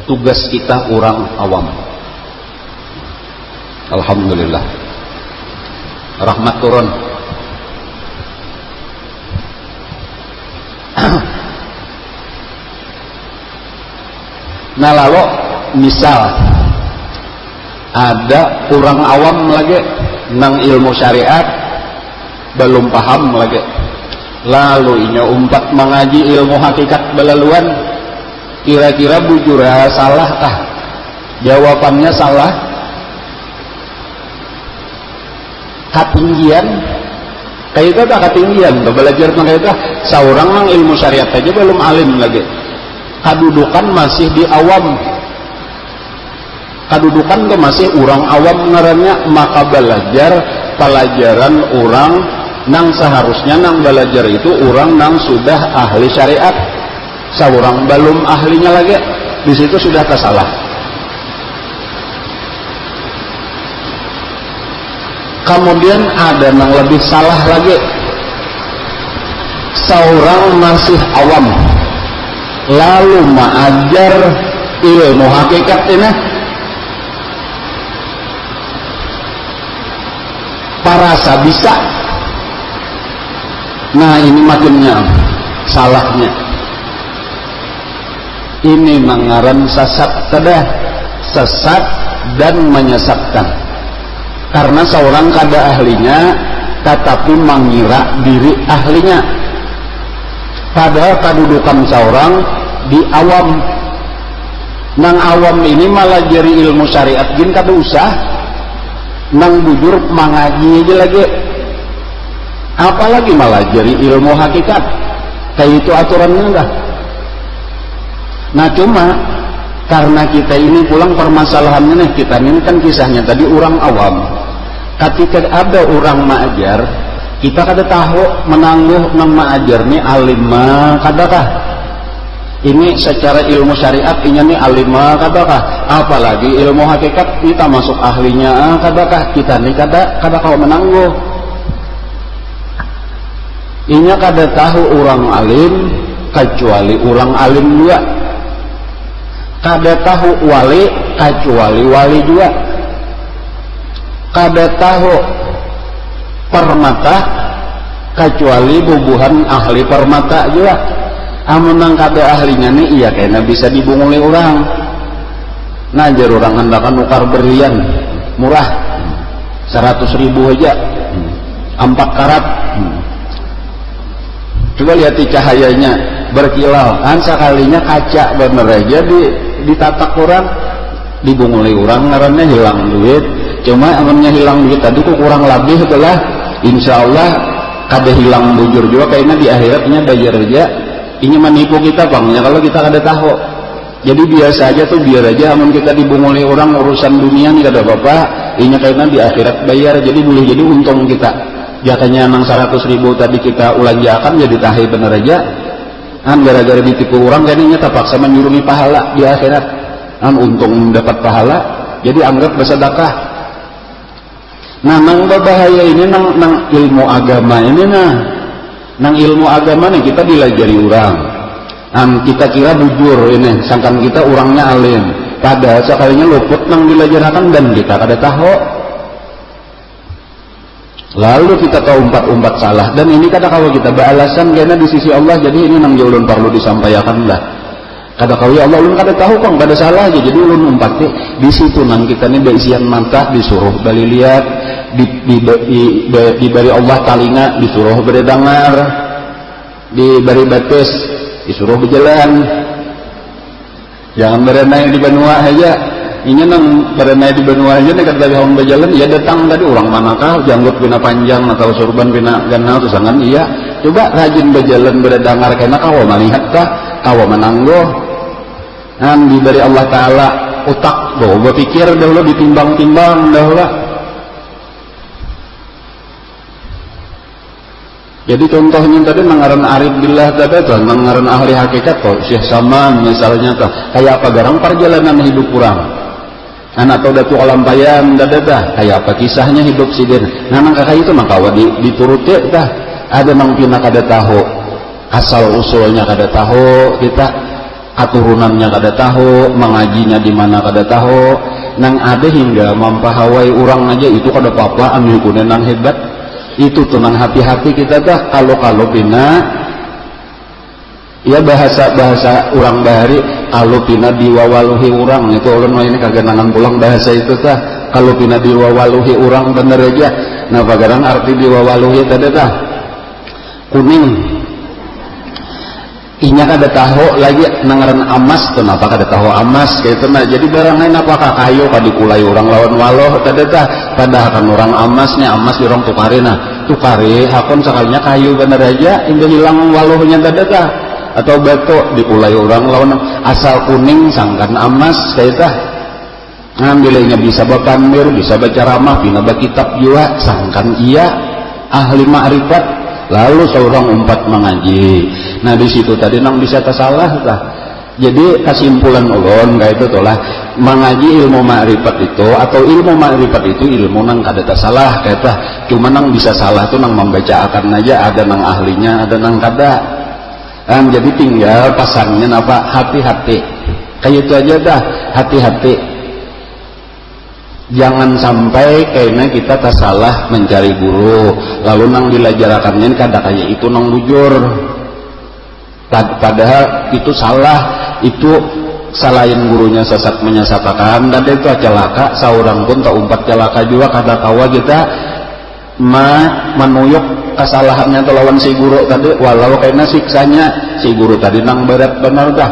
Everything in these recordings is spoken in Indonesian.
tugas kita orang awam. Alhamdulillah rahmat turun. Nah lalu misal ada orang awam lagi nang ilmu syariat belum paham lagi, lalu inya umpat mengaji ilmu hakikat belaluan, kira-kira bujura salah kah? Jawabannya salah. Ketinggian kayak itu tak ketinggian belajar kayak itu seorang nang ilmu syariat aja belum alim lagi, kedudukan masih di awam, kedudukan ke masih orang awam ngarannya, maka belajar pelajaran orang nang seharusnya nang belajar itu orang nang sudah ahli syariat, seorang belum ahlinya lagi, di situ sudah tersalah. Kemudian ada yang lebih salah lagi, seorang masih awam lalu mengajar ilmu hakikat ini parasa bisa. Nah ini makinnya salahnya, ini mengaran sesat kedah, sesat dan menyesatkan. Karena seorang kada ahlinya tetapi mengira diri ahlinya, padahal kedudukan seorang di awam. Nang awam ini malah jari ilmu syariat gin kada usah, nang bujur mengaji aja lagi, apalagi malah jari ilmu hakikat kayak itu aturannya enggak. Nah cuma karena kita ini pulang permasalahannya nih, kita ini kan kisahnya tadi orang awam. Ketika ada orang mengajar, kita kada tahu menangguh nang mengajar nih alimah kadakah? Ini secara ilmu syariat ini nih alimah kadakah? Apalagi ilmu hakikat kita masuk ahlinya kadakah? Kita nih kada kau menangguh. Inya kada tahu orang alim kecuali orang alim juga. Kada tahu wali kecuali wali juga. Kada tahu permata kecuali bubuhan ahli permata juga. Amun nang kada ahlinya nih iya kayaknya bisa dibunguli orang. Najar orang hendakan nukar berlian murah 100.000 aja 4 karat. Coba lihat cahayanya berkilau, sekalinya kaca bener aja ditatak orang, dibunguli orang ngarannya hilang duit. Cuma amannya hilang duit tadi kok kurang lebih itulah, insya Allah kada hilang bujur juga kayaknya di akhiratnya bayar aja. Ini menipu kita bangnya kalau kita kada tahu. Jadi biasa aja tuh, biar aja aman kita dibunguli orang urusan dunia nih kada apa-apa. Ini kayaknya di akhirat bayar, jadi boleh jadi untung kita. Jatanya nang 100.000 tadi kita ulanjakan jadi tahi bener aja. Gara-gara ditipu orang kayaknya terpaksa menyurungi pahala di akhirat. Untung mendapat pahala, jadi anggap bersedekah. Nah nang berbahaya ini nang ilmu agama ini nang ilmu agama nih kita dilajari orang. Kita kira bujur ini, sangkan kita orangnya alim. Padahal sekalinya luput nang dilajarkan dan kita kada tahu. Lalu kita tahu umpat salah, dan ini kada kalau kita beralasan karena di sisi Allah, jadi ini nang ulun perlu disampaikan lah. Kada kau ya Allah ulun kada tahu kong kada salah aja, jadi ulun umpat di situ nang kita nih beisian mantah disuruh bali lihat, diberi Allah talinga disuruh berdengar, diberi batis disuruh berjalan. Jangan berenang di benua aja. Ini nang berenai di benua aja nih kata orang berjalan, ya datang tadi orang manakah janggut pina panjang atau surban pina ganal tuh sangan iya. Coba rajin berjalan berdengar kena kau melihat kah, kau menangguh. Diberi Allah Taala otak, berpikir dahulu, ditimbang-timbang dahulu. Jadi contohnya tadi mengaran arif billah tadi tuh, mengaran ahli hakikat tuh, Syekh Saman misalnya tuh, kayak apa garang perjalanan hidup kurang. Atau datu alam bayan dadah kayak apa kisahnya hidup sidin. Nah kakak itu maka dituruti kita. Ada nang pina kada tahu asal usulnya kada tahu kita. Keturunannya kada tahu, mengajinya di mana kada tahu, nang ada hingga mampahawai orang aja itu kada apa-apa, amikune nang hebat. Itu tuh nang hati-hati kita dah kalau pina ya bahasa orang bahari kalau pina diwawaluhi orang itu ulun ini kagak nangan pulang bahasa itu tah kalau pina diwawaluhi orang bener aja. Nah bagaimana arti diwawaluhi tadi tah kuning inya kada tahu lagi nangaran amas tuh napa kada tahu amas kayak itu. Nah jadi barang lain apakah kayu kada dikulai orang lawan waloh tadi tah padahal kan orang amasnya amas di orang tukari. Nah tukari hakon sekalinya kayu bener aja indah hilang walohnya tadi tah atau batu dikulai orang lawan asal kuning sangkan amas kayak tah ngambilnya bisa bapandir bisa baca ramah bina kitab juga sangkan iya ahli ma'rifat lalu seorang umpat mengaji. Nah di situ tadi nang bisa tersalah tah. Jadi kesimpulan ulun kayak itu lah mengaji ilmu ma'rifat itu atau ilmu ma'rifat itu ilmu nang kada tersalah kayak tah. Cuma nang bisa salah tuh nang membaca akan aja ada nang ahlinya ada nang kada. Jadi tinggal pasangnya apa hati-hati. Kayak itu aja dah hati-hati. Jangan sampai kayaknya kita tersalah mencari guru lalu nang dilajarakannya kada kayak itu nang bujur padahal itu salah itu selain gurunya sesat menyesatkan dan itu celaka seorang pun tak umpat celaka juga kada tahu kita menuyuk kesalahannya tuh lawan si guru tadi walau kayaknya siksanya si guru tadi nang berat benar dah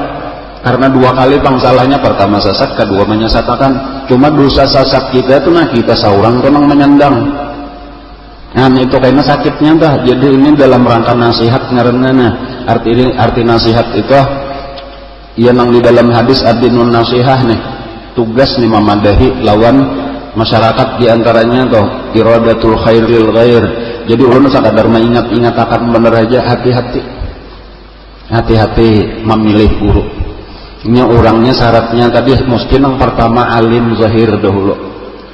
karena dua kali pangsalahnya pertama sesat kedua menyesatkan. Cuma dosa sesat kita itu nah kita seorang tuh nang menyandang. Nah itu kayaknya sakitnya dah. Jadi ini dalam rangka nasihat ngaranna. Arti nasihat itu ya nang di dalam hadis ad-dinun nasihah nih. Tugas nih memadahi lawan masyarakat diantaranya tuh iradatul khairil ghair. Jadi ulun sakadar mengingat akan bener aja hati-hati memilih guru. Ini orangnya syaratnya tadi mesti yang pertama alim zahir dahulu.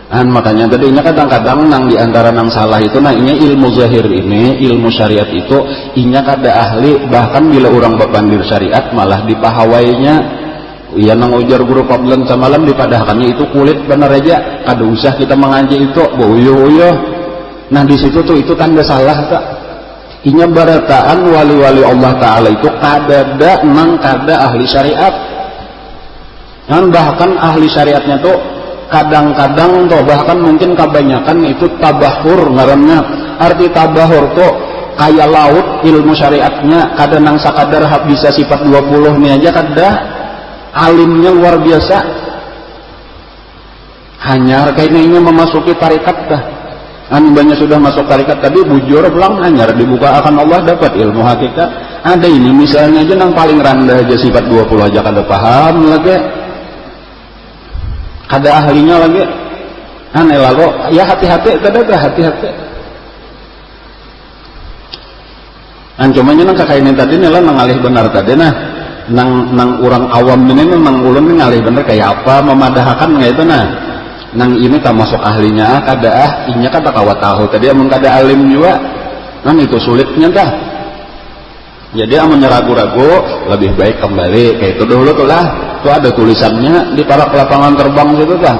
Makanya tadi ini kadang-kadang nang diantara nang salah itu nah ini ilmu zahir ini ilmu syariat itu inya kada ahli bahkan bila orang berpandir syariat malah dipahawainya ya nang ujar guru pablan samalam dipadahkannya itu kulit bener aja kada usah kita mengaji itu boyo. Nah di situ tuh itu tanda salah tak. Inya barataan wali-wali Allah Ta'ala itu kada nang kada ahli syariat. Dan bahkan ahli syariatnya tuh kadang-kadang tuh bahkan mungkin kebanyakan itu tabahur ngarannya. Arti tabahur tuh kayak laut ilmu syariatnya kada nang sakadar bisa sifat 20 nih aja kada alimnya luar biasa. Hanya kayaknya ini memasuki tarikat dah. Banyak sudah masuk tarikat tadi bujur pulang hanyar dibuka akan Allah dapat ilmu hakikat. Ada ini misalnya aja nang paling rendah aja sifat 20 aja kada paham lagi. Kada ahlinya lagi. Lalu ya hati-hati hati-hati. Cumanya nang kakainin tadi nila nangalih benar tadi nah nang orang awam ini nang ulun ini ngalih benar kayak apa memadahkan kayak itu nah. Nang ini tak masuk ahlinya kada inya kata kawat tahu tadi amun kada alim juga kan itu sulitnya dah. Jadi amunnya ragu-ragu lebih baik kembali kayak itu dulu tuh lah. Tuh ada tulisannya di para lapangan terbang situ dah.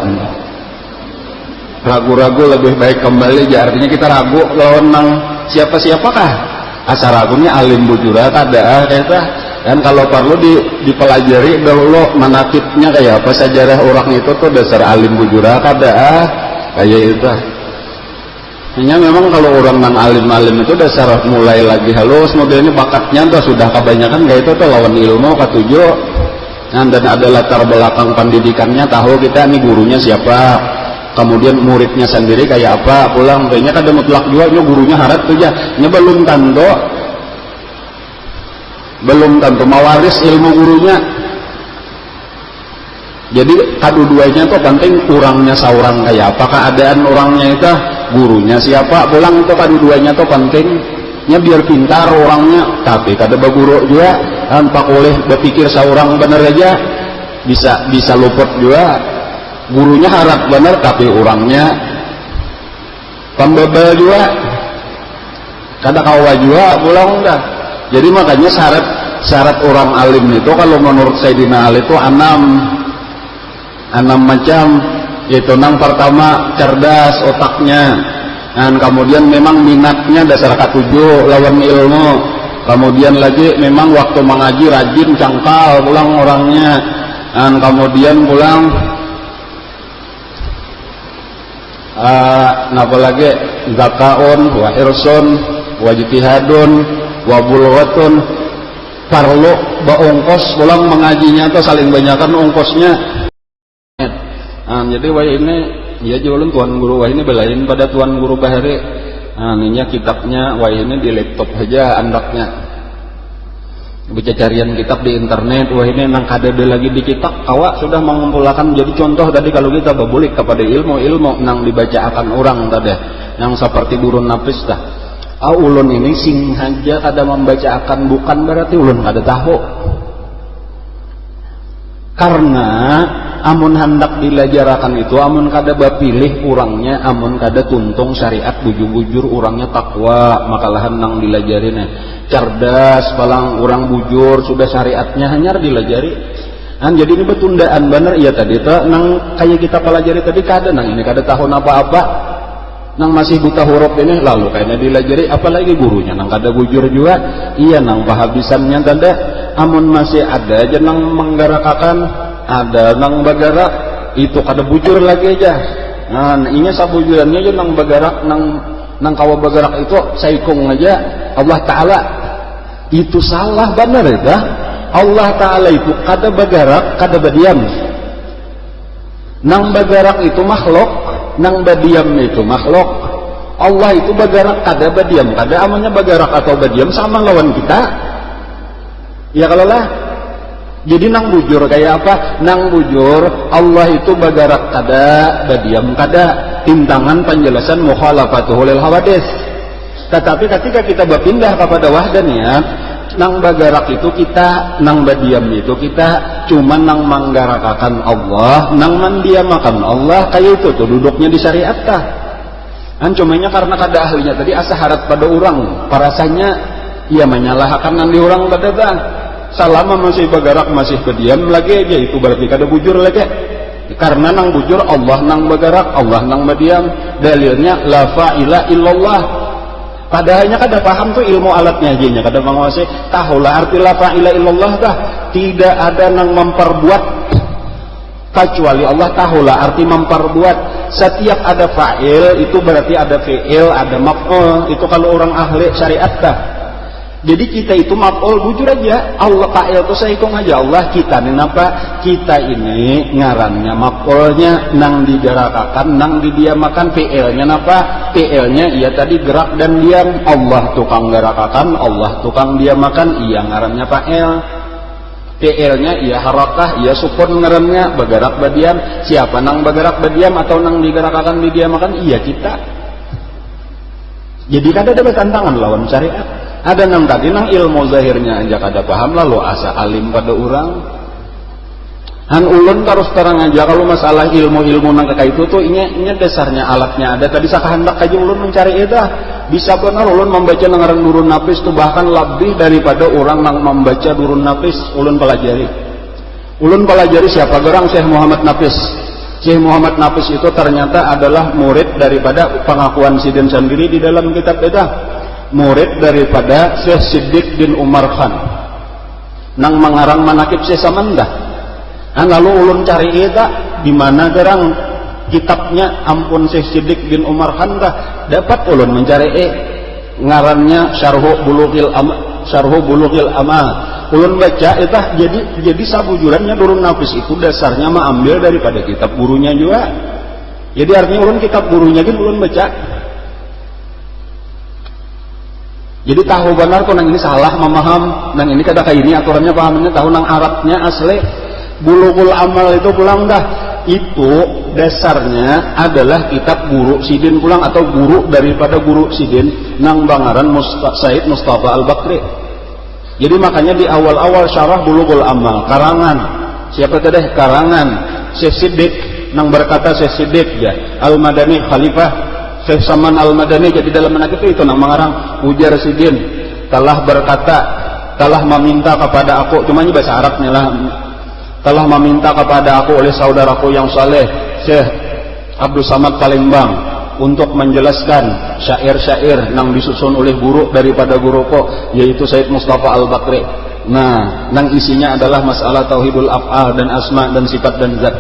Ragu-ragu lebih baik kembali ya artinya kita ragu lawan nang siapa-siapakah asal ragunya alim bujura kada kayak itu. Dan kalau perlu dipelajari dahulu manakibnya kayak apa sejarah orang itu tuh dasar alim bujura kada kayak itu. Hanya memang kalau orang nang alim-alim itu dasar mulai lagi halus modelnya bakatnya tuh sudah kebanyakan kayak itu tuh lawan ilmu ketujuh. Dan ada latar belakang pendidikannya tahu kita nih gurunya siapa. Kemudian muridnya sendiri kayak apa pulang kayaknya kada mutlak juga gurunya harat tuh ya. Nya belum tentu mawaris ilmu gurunya. Jadi kedua-duanya itu penting kurangnya seorang kayak apa keadaan orangnya itu gurunya siapa pulang itu kedua-duanya itu pentingnya biar pintar orangnya tapi kada baguru juga tanpa boleh berpikir seorang bener aja bisa luput juga gurunya harap bener tapi orangnya pembebel juga kada kawa juga pulang dah. Jadi makanya syarat syarat orang alim itu kalau menurut Sayyidina Ali itu enam macam, yaitu yang pertama cerdas otaknya, dan kemudian memang minatnya dasar ketujuh lawan ilmu, kemudian lagi memang waktu mengaji rajin cangkal pulang orangnya, dan kemudian pulang napa lagi zakaun wa irsun wa jitihadun wa bulghatun, perlu baongkos pulang mengajinya tuh saling banyakan ongkosnya. Jadi wah ini ya jualan tuan guru wah ini belain pada tuan guru bahari, ininya kitabnya wah ini di laptop aja andaknya, baca carian kitab di internet wah ini nang kadade lagi di kitab awak sudah mengumpulkan. Jadi contoh tadi kalau kita berbulik kepada ilmu nang dibacakan orang tadi yang seperti burun napis dah, ulun ini sing aja kada membacakan bukan berarti ulun kada tahu, karena amun hendak dilajarakan itu amun kada bapilih orangnya, amun kada tuntung syariat bujur-bujur orangnya takwa, makalahan nang dilajarin cerdas palang orang bujur sudah syariatnya hanya dilajari. Jadi ini betundaan bener iya tadi tuh nang kayak kita pelajari tadi kada nang ini kada tahu apa-apa, nang masih buta huruf ini lalu kayaknya dilajari, apalagi gurunya nang kada bujur juga iya nang pahabisannya tanda, amun masih ada aja nang menggarakakan, ada nang bagarak itu kada bujur lagi aja. Ini sabujurannya aja nang bagarak nang kawa bagarak itu saikung aja Allah Ta'ala, itu salah benar ya. Allah Ta'ala itu kada bagarak kada badiam, nang bagarak itu makhluk, nang badiam itu makhluk. Allah itu bagarak kada badiam, kada amanya bagarak atau badiam sama lawan kita ya kalau lah. Jadi nang bujur kayak apa? Nang bujur Allah itu bagarak kada badiam kada, tintangan penjelasan mukhalafatuhu lil hawadis. Tetapi ketika kita berpindah kepada wahdaniyat, nang bagarak itu kita, nang badiam itu kita cuma nang manggarakakan Allah, nang mandiamakan Allah, kayak itu tuh duduknya di syariat kah? Cumanya karena kada ahlinya tadi asa harat pada orang, parasanya ia menyalahkan nang di orang pada bang. Selama masih bagarak masih berdiam lagi aja itu berarti kada bujur lagi, karena nang bujur Allah nang bagarak, Allah nang berdiam. Dalilnya la fa'ila illallah, padahalnya kada paham tuh ilmu alatnya aja kada menguasai, tahulah arti la fa'ila illallah dah, tidak ada nang memperbuat kecuali Allah, tahulah arti memperbuat. Setiap ada fa'il itu berarti ada fi'il, ada maf'ul, itu kalau orang ahli syariat dah. Jadi kita itu maf'ul bujur aja, Allah fa'il itu saya hitung aja Allah, kita ini apa? Kita ini ngarannya maf'ulnya nang digarakakan, nang didiamakan, fi'ilnya apa? Fi'ilnya iya tadi gerak dan diam, Allah tukang garakakan, Allah tukang diamakan, iya ngarannya fa'il. Fi'ilnya iya harakah, iya sukun ngarannya bagarak badiam. Siapa nang bagarak badiam atau nang digarakakan didiamakan? Iya kita. Jadi kada ada tantangan lawan syariat. Ada nang tadi nang ilmu zahirnya aja kada paham lalu asa alim pada orang. Ulun terus terang aja kalau masalah ilmu nang kayak itu tuh ini dasarnya alatnya ada. Tadi sakahandak aja ulun mencari itu bisa benar ulun membaca nang durun napis tuh bahkan lebih daripada orang nang membaca durun napis ulun pelajari. Ulun pelajari siapa gerang Syekh Muhammad Nafis. Syekh Muhammad Nafis itu ternyata adalah murid daripada pengakuan Sidin sendiri di dalam kitab itu. Murid daripada Syekh Siddiq bin Umar Khan nang mengarang manakib Syekh Samandah. Lalu ulun cari itu di mana gerang kitabnya ampun Syekh Siddiq bin Umar Khan dah, dapat ulun mencari ngarannya Syarhu Bulughil Amal. Ulun baca itu jadi sabujurannya durun nafis itu dasarnya mah ambil daripada kitab gurunya juga. Jadi artinya ulun kitab gurunya kan ulun baca. Jadi tahu benar kok nang ini salah memaham, nang ini kata kayak ini aturannya pahamnya, tahu nang Arabnya asli. Bulughul Amal itu pulang dah, itu dasarnya adalah kitab guru Sidin pulang atau guru daripada guru Sidin nang bangaran Said Mustafa Al-Bakri. Jadi makanya di awal-awal syarah Bulughul Amal karangan siapa tadi karangan Syekh Siddiq nang berkata Syekh Siddiq ya Al-Madani Khalifah Syekh Saman Al-Madani. Jadi dalam manakib itu nang mengarang ujar Sidin telah berkata telah meminta kepada aku, cuma ini bahasa Arabnya lah, telah meminta kepada aku oleh saudaraku yang saleh Syekh Abdul Samad Palembang untuk menjelaskan syair-syair yang disusun oleh guru daripada guruku, yaitu Said Mustafa Al-Bakri. Nah, yang isinya adalah masalah tauhidul af'al dan asma dan sifat dan zat.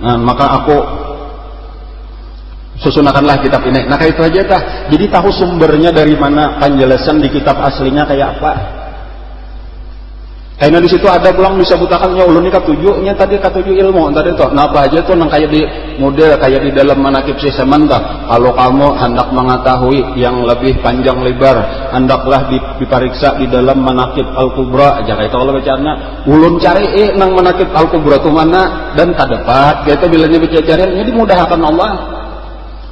Nah, maka aku susunakanlah kitab ini. Nah, kayak itu aja tah. Jadi tahu sumbernya dari mana, penjelasan di kitab aslinya kayak apa. Karena di situ ada pulang disebutakannya ulun ini ketujuhnya tadi ketujuh ilmu tadi tuh. Nah, apa aja tuh nang kayak di model kayak di dalam manakib Syekh Samanta. Kalau kamu hendak mengetahui yang lebih panjang lebar, hendaklah diperiksa di dalam manakib Al-Kubra aja kayak itu kalau bacanya. Ulun cari nang manakib Al-Kubra tuh mana dan kadepat. Kayak itu bilanya baca cariannya dimudahkan Allah.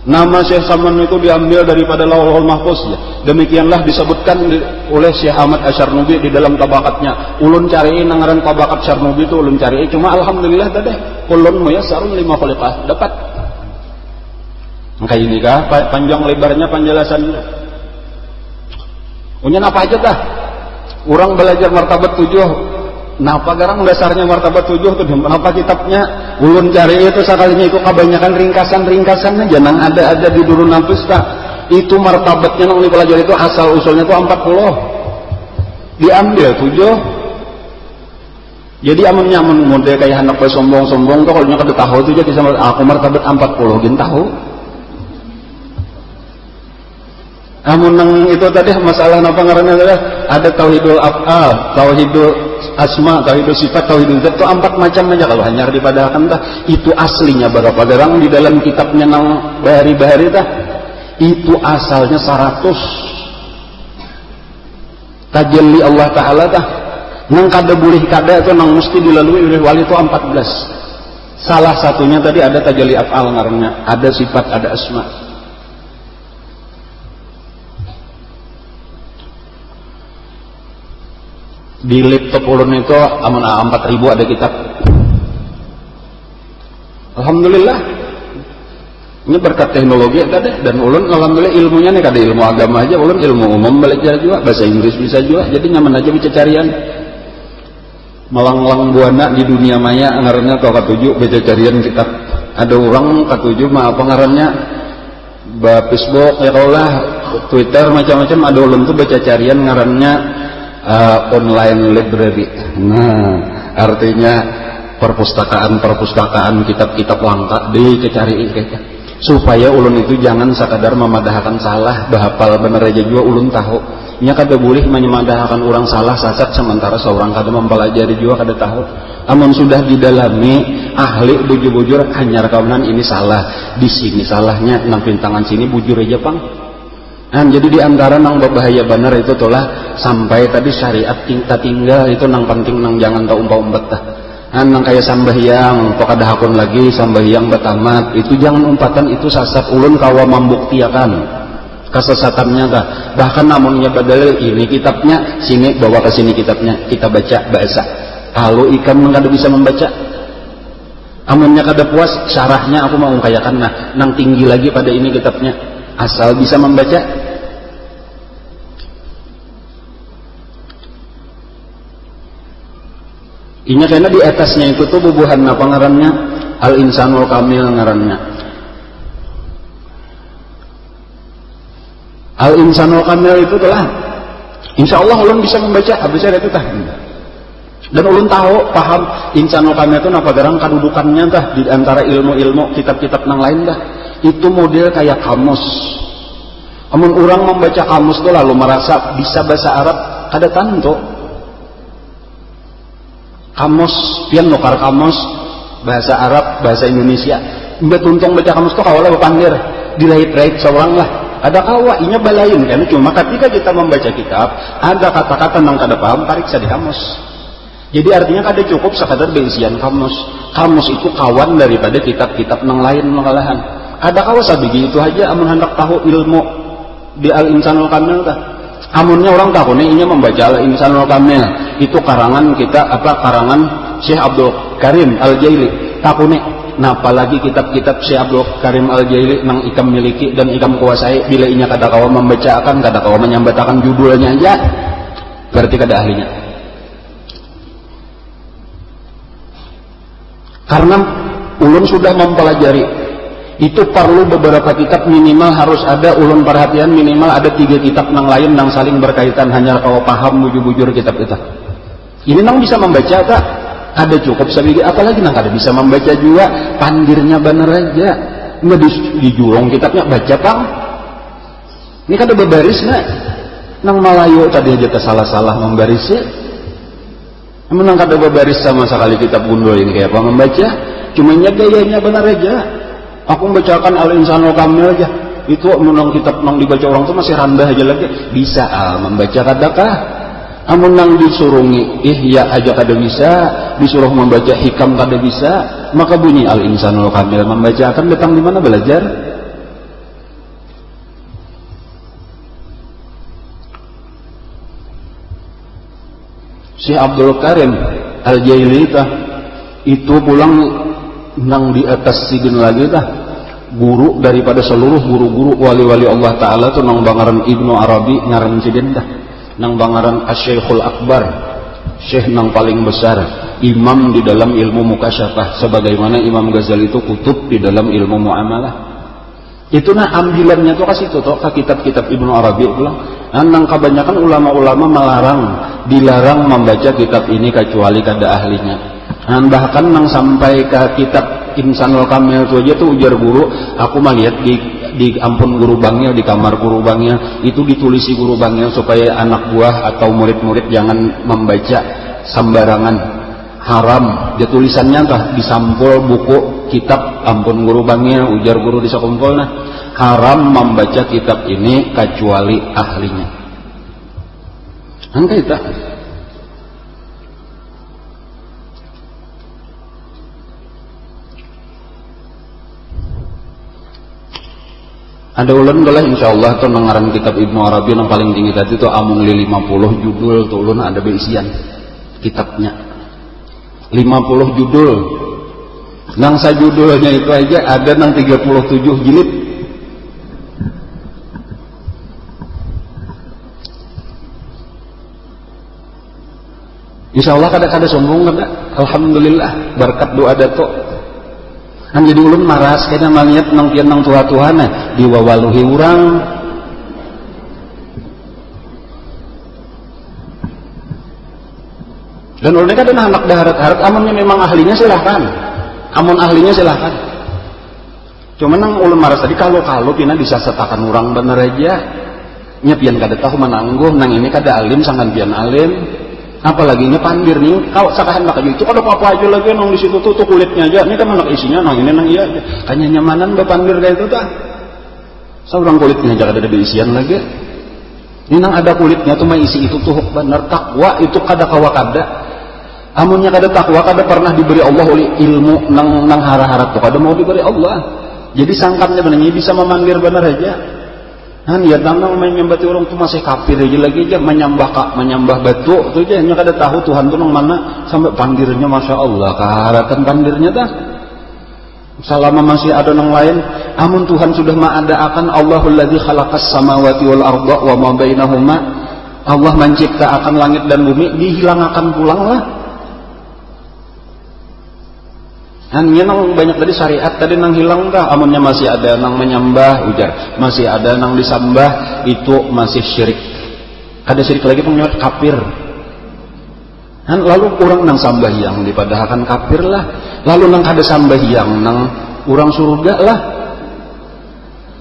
Nama Syekh Saman itu diambil daripada Lauhul Mahfuz ya. Demikianlah disebutkan oleh Syekh Ahmad Asyarnubi di dalam tabakatnya. Ulun cariin nangaran tabakat Syarnubi itu ulun cariin, cuma alhamdulillah tadi ulun muyassarun lima khuliqah dapat. Kayak ini kah panjang lebarnya penjelasannya. Unyan apa aja dah. Orang belajar martabat 7. Napa garang dasarnya martabat 7 tuh kenapa kitabnya ulun cari itu sekalinya itu kebanyakan ringkasan-ringkasannya jangan ada di Durun Nafis tah. Itu martabatnya yang dipelajari itu asal usulnya itu 40 diambil 7. Jadi amunnya model kayak anak sombong-sombong tuh kalau nya kada tahu tuh jadi sama aku martabat 40 gin tahu. Amun nang itu tadi masalah napa ngaranna adalah ada tauhidul af'al, tauhidul asma, tauhidul sifat, tauhidul zat itu 4 macam aja kalau hanya dipadakan tah. Itu aslinya berapa garang di dalam kitabnya nang bahari-bahari tah. Itu asalnya 100. Tajalli Allah Ta'ala tah. Nang kada boleh kada itu nang mesti dilalui oleh wali itu 14. Salah satunya tadi ada tajalli af'al ngarannya, ada sifat, ada asma. Di laptop ulun itu amun 4000 ada kitab. Alhamdulillah ini berkat teknologi tadi dan ulun alhamdulillah ilmunya nih kada ilmu agama aja, ulun ilmu umum belajar juga, bahasa Inggris bisa juga, jadi nyaman aja bisa carian melanglang buana di dunia maya. Ngarannya kau ketujuh baca carian kitab. Ada orang ketujuh mah apa ngarannya Facebook ya kaulah Twitter macam-macam, ada ulun tuh baca carian ngarannya online library. Nah, artinya perpustakaan kitab-kitab langka dicari kayaknya. Supaya ulun itu jangan sekadar memadahkan salah, bahapal bener aja juga ulun tahu. Nya kada boleh menyemadahakan orang salah sasat sementara seorang kada mempelajari juga kada tahu. Amun sudah didalami ahli bujur-bujur hanyar kaunan ini salah, di sini salahnya, nang pintangan sini bujur aja pang. Nah, jadi diantara nang berbahaya benar itu tolah sampai tadi syariat tinggal itu nang penting nang jangan tau umpah-umpet tah. Nah, nang kayak sambahyang pokada hakun lagi sambahyang batamat itu jangan umpatan, itu sasat. Ulun kawa membuktiakan kesesatannya tah. Bahkan namunnya badal ini kitabnya sini bawa ke sini kitabnya kita baca bahasa. Kalau ikan kada bisa membaca, amunnya kada puas syarahnya aku mau ungkayakan. Nah, nang tinggi lagi pada ini kitabnya asal bisa membaca. Inya karena di atasnya itu tuh bubuhan apa ngarannya Al-Insanul Kamil ngarannya. Al-Insanul Kamil itu telah insya Allah ulun bisa membaca habis itu tah. Dan ulun tahu paham Insanul Kamil itu apa garang kedudukannya tah di antara ilmu-ilmu kitab-kitab nang lain dah. Itu model kayak kamus. Amun orang membaca kamus tuh lalu merasa bisa bahasa Arab kada tantu. Kamus pian nukar kamus bahasa Arab bahasa Indonesia. Mbak tuntung baca kamus tuh kawalah bepandir dilahit-lahit seorang lah. Ada kawa inya balain kan, cuma ketika kita membaca kitab ada kata-kata nang kada paham pariksa di kamus. Jadi artinya kada cukup sekadar berisian kamus. Kamus itu kawan daripada kitab-kitab nang lain mengalahan. Ada kawa sabigi itu aja amun hendak tahu ilmu di Al-Insanul Kamil tah. Amunnya orang tahu nih inya membaca Al-Insanul Kamil itu karangan kita karangan Syekh Abdul Karim Al-Jaili takune. Nah apalagi kitab-kitab Syekh Abdul Karim Al-Jaili nang ikam miliki dan ikam kuasai, bila inya kada kawa membacakan kada kawa menyambatakan judulnya aja berarti kada ahlinya. Karena ulun sudah mempelajari, itu perlu beberapa kitab minimal harus ada, ulun perhatian minimal ada 3 kitab nang lain nang saling berkaitan, hanya kalau paham bujur-bujur kitab itu. Ini nang bisa membaca tak? Ada cukup sabigi, apalagi nang kada bisa membaca juga, pandirnya bener aja. Nggak dijulung kitabnya, baca pang. Ini kada berbaris nak. Nang Malayu tadi aja salah-salah membarisnya. Emang kada berbaris sama sekali kitab gundul ini kayak apa membaca? Cuma gayanya benar aja. Aku membacakan Al-Insanul Kamil aja. Itu menang kitab nang dibaca orang tuh masih rendah aja lagi. Bisa membaca kadakah? Amun nang disurungi ihya aja kada bisa, disuruh membaca hikam kada bisa, maka bunyi Al-Insanul Kamil membaca akan datang di mana belajar? Syekh Abdul Karim Al-Jaili itu pulang nang di atas sidin lagi guru daripada seluruh guru-guru wali-wali Allah Ta'ala tuh nang bangaran Ibnu Arabi ngaran sidin nang bangaran Asy-Syekhul Akbar, syekh nang paling besar, imam di dalam ilmu mukasyafah, sebagaimana Imam Ghazali itu kutub di dalam ilmu muamalah. Itu ambilannya tuh kasih tuh ke kitab-kitab Ibnu Arabi pulang. Nang kebanyakan ulama-ulama dilarang membaca kitab ini kecuali kada ahlinya. Bahkan nang sampai ke kitab Insanul Kamil itu aja tuh ujar guru, aku mah lihat di ampun guru bangnya, di kamar guru bangnya itu ditulisi guru bangnya supaya anak buah atau murid-murid jangan membaca sembarangan, haram. Dia tulisannya di sampul buku kitab ampun guru bangnya, ujar guru di sakumpulna, haram membaca kitab ini kecuali ahlinya. Angka itu ada ulun golah insyaallah tuh nengaran kitab Ibnu Arabi yang paling tinggi tadi tuh amung 50 judul tuh ulun ada beisian kitabnya 50 judul. Nang sajudulnya itu aja ada nang 37 jilid. Insyaallah kada sombong kada. Alhamdulillah berkat doa dato. Kan jadi ulun maras kayaknya malihat nang kian nang tua-tuhan diwawaluhi urang. Dan ulun kada anak daharat-harat, amunnya memang ahlinya silahkan. Amun ahlinya silahkan. Cuma nang ulun maras tadi kalau pina disasetakan urang bener aja. Nya pian kada tahu manangguh, nang ini kada alim sangan pian alim. Apalagi nya pandir nih, kalau sakahan maka itu kada apa-apa aja lagi nang di situ tuh kulitnya aja. Ini kan anak isinya nang ini nang iya aja. Kanya nyamanan ba pandir kayak itu tah. Saurang kulitnya aja kada ada isian lagi. Ini nang ada kulitnya tuh mah isi itu tuh bener takwa itu kada kawa kada. Amunnya kada takwa kada pernah diberi Allah oleh ilmu nang hara-hara tuh kada mau diberi Allah. Jadi sangkatnya benernya bisa memandir bener aja. Ya tanang menyembah orang tuh masih kafir aja lagi aja menyembah batu tuh aja nya kada tahu Tuhan tuh nang mana sampai pandirnya masya Allah kaharatan pandirnya dah. Selama masih ada nang lain, amun Tuhan sudah mengadakan Allahul ladzi khalaqas samawati wal arda wa ma bainahuma, Allah menciptakan langit dan bumi, dihilangkan pulang lah. Hanya nang banyak tadi syariat tadi nang hilang dah, amunnya masih ada nang menyembah ujar, masih ada nang disembah itu masih syirik. Ada syirik lagi pengen kafir. Han lalu kurang nang sambahyang dipadahakan kafir lah. Lalu nang kada sambahyang nang urang surga lah.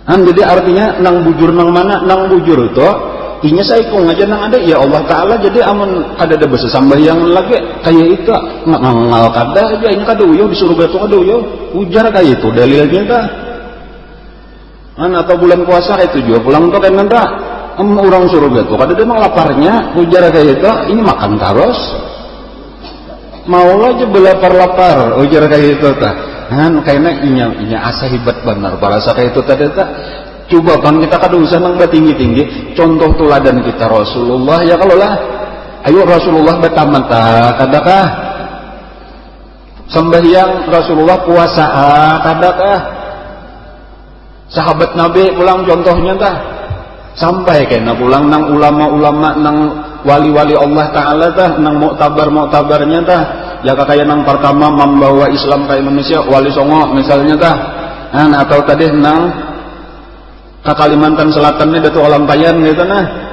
Han jadi artinya nang bujur nang mana nang bujur itu inya saikung aja nang ada ya Allah Ta'ala. Jadi amun kada ada basa sambahyang lagi kayak itu ngal kada aja inya kada uyuh di surga itu kada uyuh ujar kayak itu dalilnya dah. Han atau bulan puasa itu juga pulang tuh kan nanda orang surga tuh kada ada nang laparnya ujar kayak itu ini makan karos mau aja belapar-lapar ujar kayak itu tah. Han kayaknya inya asa hebat benar parasa kayak itu tadi tah. Coba kan kita kada usah nang tinggi-tinggi, contoh teladan kita Rasulullah ya kalau lah. Ayo Rasulullah betamata kadakah? Sembahyang Rasulullah puasa kadakah? Sahabat Nabi pulang contohnya tah. Sampai kena pulang nang ulama-ulama nang wali-wali Allah Ta'ala tah, nang muktabar-muktabarnya tah. jaka kaya nang pertama membawa Islam ke Indonesia Wali Songo misalnya tah, atau tadi nang ke Kalimantan Selatan ini Datuk Olampayan gitu nah.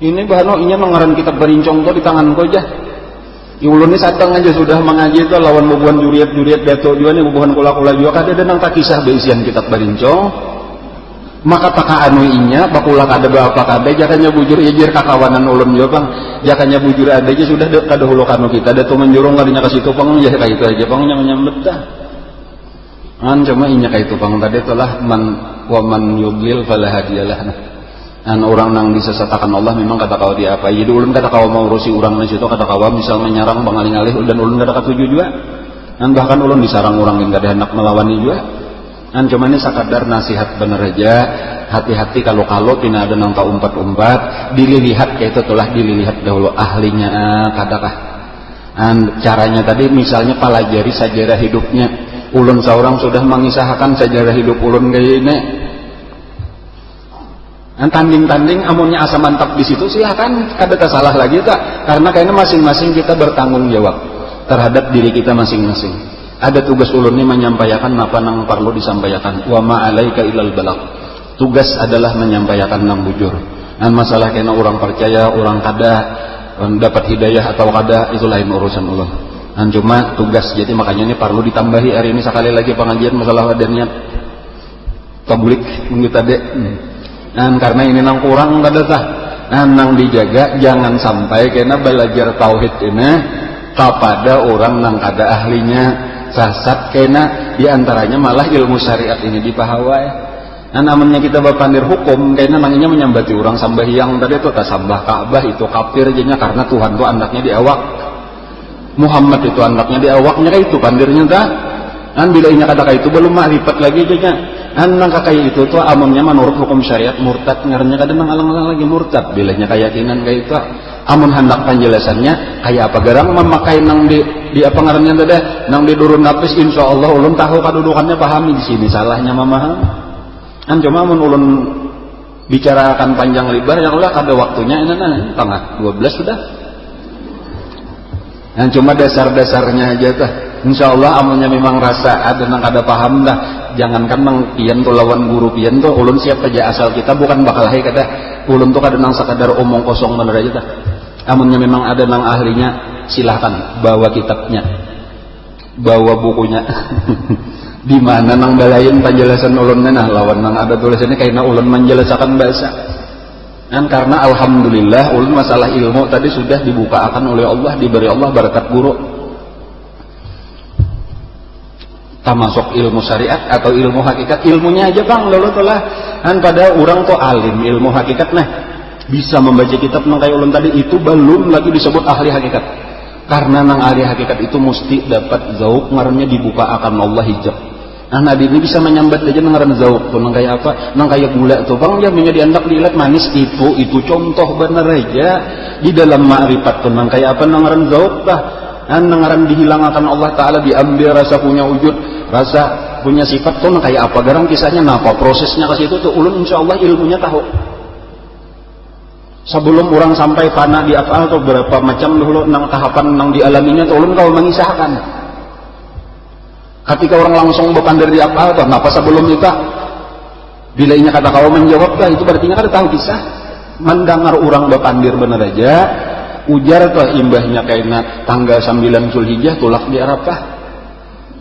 Ini bahano inya mengaran kitab barincong tuh di tangan ko aja. Ulun ini satang aja sudah mengaji itu lawan bubuhan juriat Datuk juga nih bubuhan kula-kula juga kada nang tak kisah beisian kitab barincong. Maka taka anu inya bakula kada berapa kada jakanya bujur ijir kakawanan ulun yo Bang. Jakanya bujur ada aja sudah kada hulu kanu kita ada tuh menjurung kadinya ka situ Bang ya kayak itu aja Bang nyambet dah. Cuma inya kayak itu Bang tadi telah wa man yudlil fala hadiyalah. Orang nang disesatakan Allah memang kata kau dia apa jadi ulun kata kau mau urusi orang di situ kata kau misal menyerang bangaling-alih dan ulun kada katuju juga bahkan ulun disarang orang yang kada hendak melawani juga cuma ini sakadar nasihat bener aja hati-hati kalau tina ada nang tak umpat-umpat dilihat kayak itu telah dilihat dahulu ahlinya kadakah caranya tadi misalnya pelajari sejarah hidupnya ulun seorang sudah mengisahkan sejarah hidup ulun kayak ini tanding-tanding amunnya asa mantap di situ silahkan kada salah lagi tak karena kayaknya masing-masing kita bertanggung jawab terhadap diri kita masing-masing ada tugas ulun ini menyampaikan apa nang perlu disampaikan wa ma alaika ilal balagh tugas adalah menyampaikan nang bujur masalah kena orang percaya orang kada dapat hidayah atau kada itu lain urusan ulun cuma tugas jadi makanya ini perlu ditambahi hari ini sekali lagi pengajian masalah wadannya publik minggu tadi karena ini nang kurang kada tah nang dijaga jangan sampai kena belajar tauhid ini kepada orang nang kada ahlinya sasat kena diantaranya malah ilmu syariat ini dipahawai namanya kita bapandir hukum kena nanginya menyambati orang sambahyang tadi itu tak sambah Ka'bah itu kafir jadinya karena Tuhan tuh anaknya di awak Muhammad itu anaknya di awaknya kayak itu pandirnya dah bila inya kata kayak itu belum ma'rifat lagi jadinya nang kayak itu tuh amunnya menurut hukum syariat murtad ngarannya kadang alang-alang lagi murtad bilanya keyakinan kayak itu amun hendak penjelasannya kayak apa garang memakai nang di apa ngarannya tadi nang di durun napis insyaallah ulun tahu kedudukannya pahami di sini salahnya mamaham cuma amun ulun bicarakan panjang lebar yang ulah kada waktunya ini tengah 12 sudah cuma dasar-dasarnya aja tah insyaallah amunnya memang rasa ada nang kada paham dah jangankan nang pian tuh lawan guru pian tuh ulun siap aja asal kita bukan bakal hai kada ulun tuh kada nang sekadar omong kosong bener aja dah amunnya memang ada nang ahlinya silahkan bawa kitabnya bawa bukunya di mana nang balain penjelasan ulun nah lawan nang ada tulisannya kayak ulun menjelaskan bahasa karena alhamdulillah ulun masalah ilmu tadi sudah dibukakan oleh Allah diberi Allah berkat guru termasuk ilmu syariat atau ilmu hakikat ilmunya aja Bang lalu telah pada orang tuh alim ilmu hakikat nah bisa membaca kitab nang kayak ulun tadi itu belum lagi disebut ahli hakikat karena nang ahli hakikat itu mesti dapat zauk ngarannya dibuka akan Allah hijab Nabi ini bisa menyambat aja nang ngaran zauk tuh nang kayak apa nang kayak gula tuh Bang ya minyak diandak dilihat manis itu contoh bener aja di dalam ma'rifat tuh nang kayak apa nang ngaran zauk tah nangaran dihilangkan Allah Ta'ala diambil rasa punya wujud rasa punya sifat tuh kayak apa garang kisahnya apa prosesnya ke situ tuh ulun insyaallah ilmunya tahu sebelum orang sampai fana di afal tuh berapa macam dulu nang tahapan nang dialaminya tuh ulun kalau mengisahkan ketika orang langsung berpandir di afal tuh kenapa sebelum itu bila inya kata kau menjawab lah itu berarti kada tahu kisah mendengar orang berpandir bener aja ujar tuh imbahnya kaina tanggal 9 Zulhijjah tulak di Arafah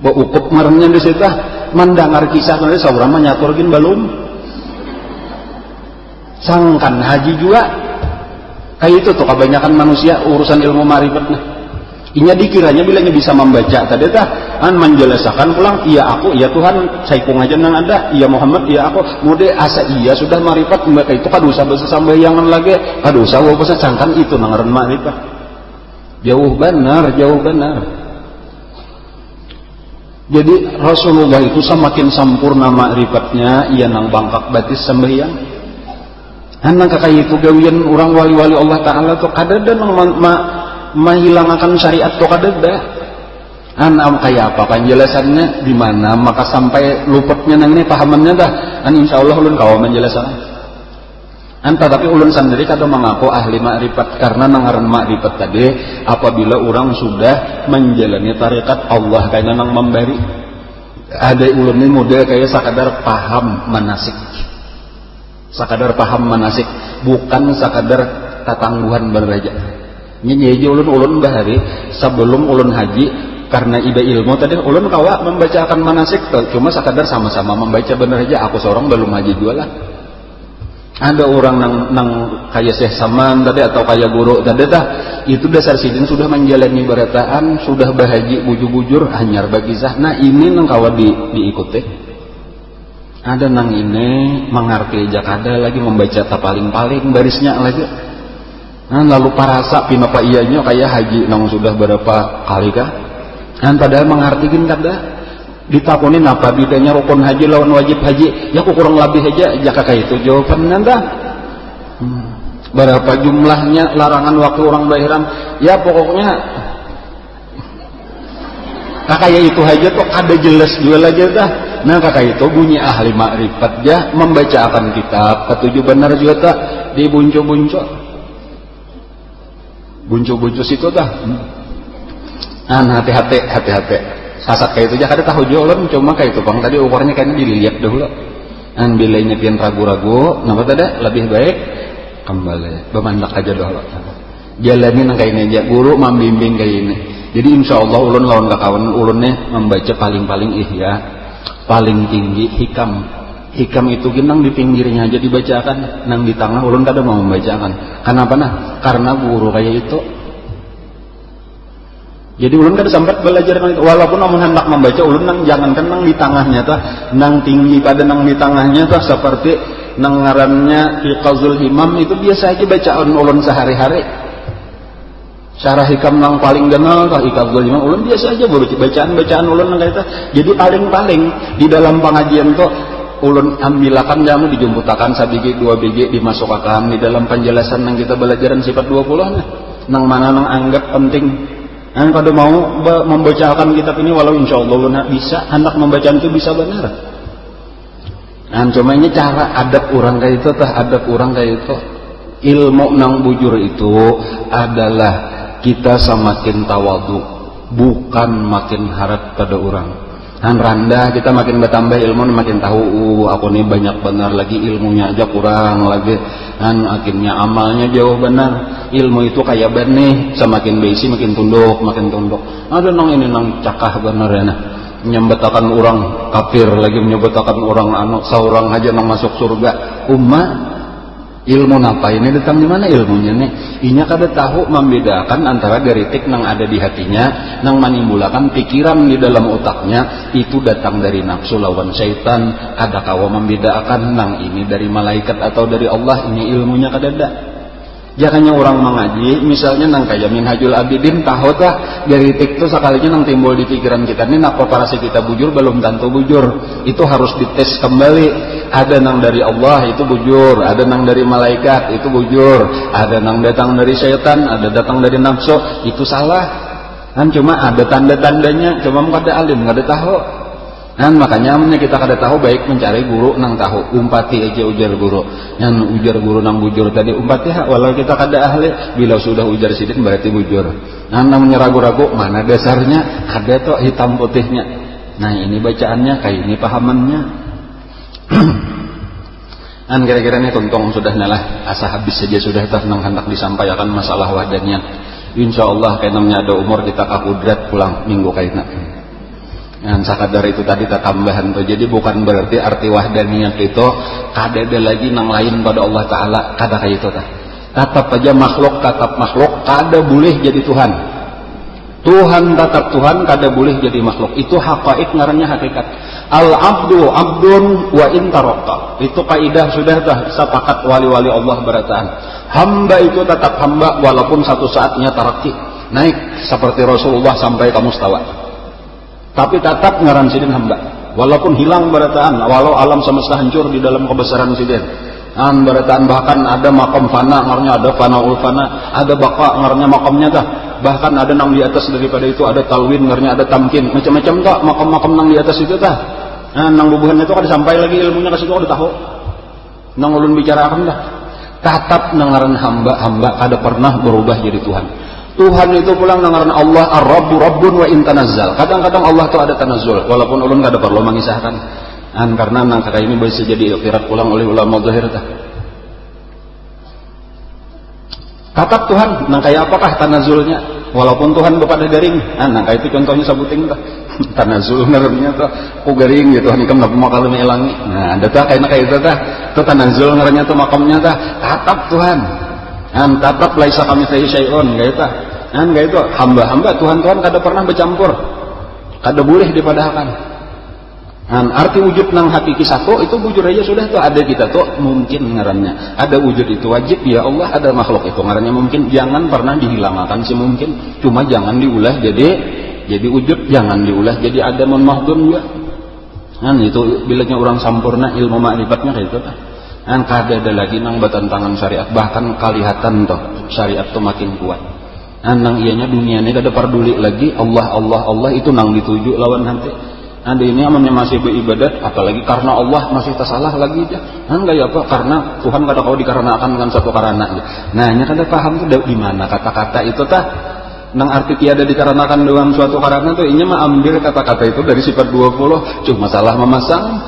beukup ngarannya di situ mendengar kisah nanti saurang menyaturkin belum sangkan haji juga kayak itu tuh kebanyakan manusia urusan ilmu ma'rifat nah inya dikiranya bilanya bisa membaca tadi tah menjelaskan pulang iya aku iya Tuhan saikung aja nang ada iya Muhammad iya aku mude asa iya sudah ma'rifat mereka itu kadusa bahasa sambayangan lagi kadusa bahasa cangkan itu nang ngaran ma'rifat jauh benar jadi Rasulullah itu semakin sempurna ma'rifatnya iya nang bangkak batis sambayang nang kakak itu gawian orang wali-wali Allah Ta'ala tuh kadada nang menghilangkan syariat tuh kadada kayak apa penjelasannya di mana maka sampai luputnya nang ini pahamannya dah insyaallah ulun kau menjelaskan Tapi ulun sendiri kada mengaku ahli makrifat karena nangaran makrifat tadi apabila orang sudah menjalani tarikat Allah kayaknya nang memberi ada ulun ini model kayak sakadar paham manasik, bukan sakadar tatangguhan beraja. Ini ulun bahari sebelum ulun haji karena iba ilmu tadi ulun kawa membacakan manasik cuma sakadar sama-sama membaca bener aja aku seorang belum haji juga lah. Ada orang nang kayak Syekh Saman tadi atau kayak guru tadi itu dasar sidin sudah menjalani berataan sudah bahaji bujur-bujur hanyar bagi nah ini nang kawa diikuti. Ada nang ini mengerti jakada lagi membaca paling-paling barisnya lagi. Lalu parasa pinapa ianya kayak haji nang sudah berapa kali kah? Padahal mengartikan kada ditakunin apa bedanya rukun haji lawan wajib haji ya aku kurang lebih aja jaka kayak itu jawaban nanda berapa jumlahnya larangan waktu orang berihram ya pokoknya kakak itu aja tuh ada jelas jual aja dah. Nah kakak itu bunyi ahli makrifat ya membacakan kitab ketujuh benar juga tak dibuncu-buncu situ dah. Hati-hati sasat kayak itu aja kada tahu jualan cuma kayak itu bang tadi ukurnya kayaknya dilihat dahulu bilainya pian ragu-ragu kenapa tadi lebih baik kembali bemandak aja dahulu jalanin kayak ini aja guru membimbing kayak ini jadi insya Allah ulun lawan kawan ulunnya membaca paling-paling ihya paling tinggi hikam itu ginang di pinggirnya aja dibacakan nang di tengah ulun kada mau membacakan kenapa karena guru kayak itu. Jadi ulun kan sempat belajar itu walaupun namun hendak membaca ulun nang jangankan nang di tengahnya tuh nang tinggi pada nang di tengahnya tuh seperti nang ngarannya Iqazul Himam itu biasa aja bacaan ulun sehari-hari. Syarah hikam nang paling kenal tuh Iqazul Himam ulun biasa aja bacaan ulun nang kayak itu. Jadi paling-paling di dalam pengajian tuh ulun ambilakan jamu dijumputakan sabigi 2 biji dimasukkan di dalam penjelasan nang kita belajaran sifat 20 nang mana nang anggap penting. Kalau mau membacakan kitab ini walau insya Allah bisa hendak membacaan itu bisa benar. Cuma ini cara adab orang kayak itu ilmu nang bujur itu adalah kita semakin tawadu bukan makin harap pada orang. Rendah kita makin bertambah ilmu makin tahu aku nih banyak benar lagi ilmunya aja kurang lagi akhirnya amalnya jauh benar ilmu itu kayak benih semakin besi makin tunduk ada nang ini nang cakah benar ya nyembetakan orang kafir lagi menyebetakan orang seorang aja nang masuk surga ilmu napa ini datang di mana ilmunya nih inya kada tahu membedakan antara geritik nang ada di hatinya nang menimbulkan pikiran di dalam otaknya itu datang dari nafsu lawan syaitan kada kawa membedakan nang ini dari malaikat atau dari Allah ini ilmunya kada ada. Jangannya orang mengaji misalnya nang kayak Minhajul Abidin tahu tah geritik itu sekalinya nang timbul di pikiran kita ini napa parasi kita bujur belum tentu bujur itu harus dites kembali ada nang dari Allah itu bujur ada nang dari malaikat itu bujur ada nang datang dari syaitan ada datang dari nafsu itu salah cuma ada tanda-tandanya cuma kada alim kada tahu makanya kita kada tahu baik mencari guru nang tahu umpati aja ujar guru yang ujar guru nang bujur tadi umpati walau kita kada ahli bila sudah ujar sidin berarti bujur namanya ragu-ragu mana dasarnya ada tuh hitam putihnya ini bacaannya kayak ini pahamannya kira-kira ini tuntong sudah nalah asa habis saja sudah nang hendak disampaikan masalah wadahnya insyaallah kayak namanya ada umur kita kakudrat pulang minggu kaitna sakadar itu tadi tak tambahan tuh jadi bukan berarti arti wahdaniyah itu kada ada lagi nang lain pada Allah Ta'ala kada kayak itu tatap aja makhluk kada boleh jadi Tuhan tatap Tuhan kada boleh jadi makhluk itu haqa'iq ngarannya hakikat al-abdu abdun wa intarokta itu kaidah sudah sepakat wali-wali Allah berataan hamba itu tetap hamba walaupun satu saatnya tarakki naik seperti Rasulullah sampai ke mustawa tapi tetap ngaran sidin hamba walaupun hilang berataan walau alam semesta hancur di dalam kebesaran sidin berataan bahkan ada makom fana ngarannya ada fanaul fana ada baqa ngarannya makomnya bahkan ada nang di atas daripada itu ada talwin ngarannya ada tamkin macam-macam makom-makom nang di atas itu nang bubuhan itu kada sampai lagi ilmunya ke situ kada tahu nang ulun bicarakan tatap nangaran hamba kada pernah berubah jadi Tuhan. Tuhan itu pulang nangaran Allah ar-Rabbu Rabbun wa intanazzal. Kadang-kadang Allah itu ada tanazzul walaupun ulun kada perlu mengisahkan. Karena nang kata ini bisa jadi iktirat pulang oleh ulama zahir tah. Tatap Tuhan nang kayak apakah tanazzulnya walaupun Tuhan bepada garing. Nang kayak itu contohnya sabuting tah. Tanazzul ngarannya tuh ku garing gitu Tuhan ikam napa makal melangi. Nah, ada tah kayak itu tah. Itu tanazzul ngarannya tuh makamnya tah. Tatap Tuhan. Tatap laisa kamitslihi syai'un kayak itu. Kayak itu hamba-hamba Tuhan kada pernah bercampur. Kada boleh dipadahkan. Arti wujud nang hakiki satu itu bujur aja sudah tuh ada kita tuh mungkin ngarannya. Ada wujud itu wajib ya Allah, ada makhluk itu ngarannya mungkin. Jangan pernah dihilangkan sih mungkin. Cuma jangan diulah jadi wujud, jangan diulah jadi ada mahdhun juga. Itu bilanya orang sampurna ilmu ma'rifatnya kayak itu. Kada ada lagi nang batantangan syariat, bahkan kalihatan toh syariat tuh makin kuat. Nang ianya dunia ini kada peduli lagi Allah itu nang dituju lawan nanti. Ada ini amanya masih beribadat, apalagi karena Allah masih tersalah lagi aja. Enggak ya apa karena Tuhan kada kau dikarenakan dengan satu karena. Nah, nya kada paham tuh di mana kata-kata itu tah. Nang arti tiada dikarenakan dengan suatu karena tuh inya mah ambil kata-kata itu dari sifat 20 cuma salah memasang.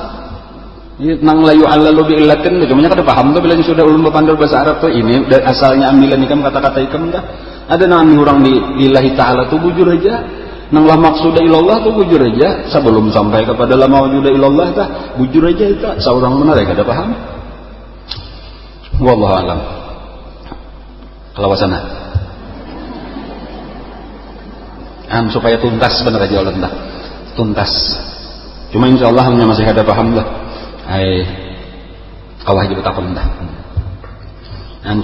Nang layu allalu bi illatin cuma nya kada paham tuh bila sudah ulun berpandang bahasa Arab tuh ini asalnya ambilan ikam kata-kata ikam dah. Ada nang orang di lillahi taala tuh bujur aja. Nang lah maksuda ilallah tuh bujur aja sebelum sampai kepada la maujuda ilallah tah bujur aja itu seorang benar ya kada paham. Wallahu alam. Kalau wasana supaya tuntas benar aja Allah dah tuntas. Cuma insyaallah hanya masih ada paham dah. Kawah aja betakun dah.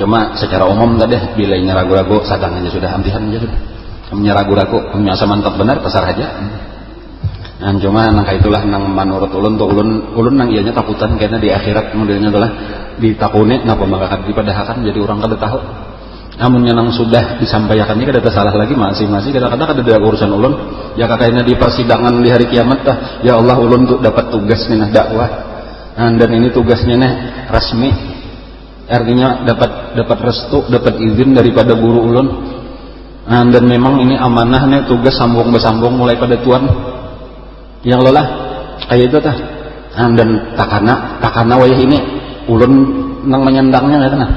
Cuma secara umum tadi bila ini ragu-ragu sadang aja sudah amtihan aja sudah. Punya ragu-ragu punya asa mantap benar pasar aja. Cuma nang itulah nang menurut ulun tuh ulun nang ianya takutan karena di akhirat modelnya adalah ditakuni napa maka dipadahakan jadi orang kada tahu. Namun yang sudah disampaikan ini kada salah lagi masing-masing kadang-kadang ada urusan ulun ya kakaknya di persidangan di hari kiamat tah ya Allah ulun tuh dapat tugas nih dakwah dan ini tugasnya nih resmi artinya dapat restu dapat izin daripada guru ulun dan memang ini amanah nih tugas sambung bersambung mulai pada Tuhan yang lelah kayak itu tah dan takana wayah ini ulun nang menyandangnya nggak kena.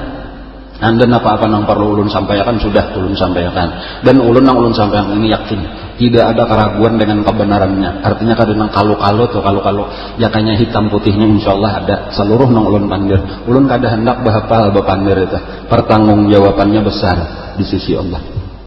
Dan apa-apa yang perlu ulun sampaikan sudah ulun sampaikan dan ulun yang ulun sampaikan ini yakin tidak ada keraguan dengan kebenarannya. Artinya kadang kalau ya kayaknya hitam putihnya insyaallah ada seluruh nang ulun pandir. Ulun kada hendak bahapal bepandir itu pertanggungjawabannya besar di sisi Allah.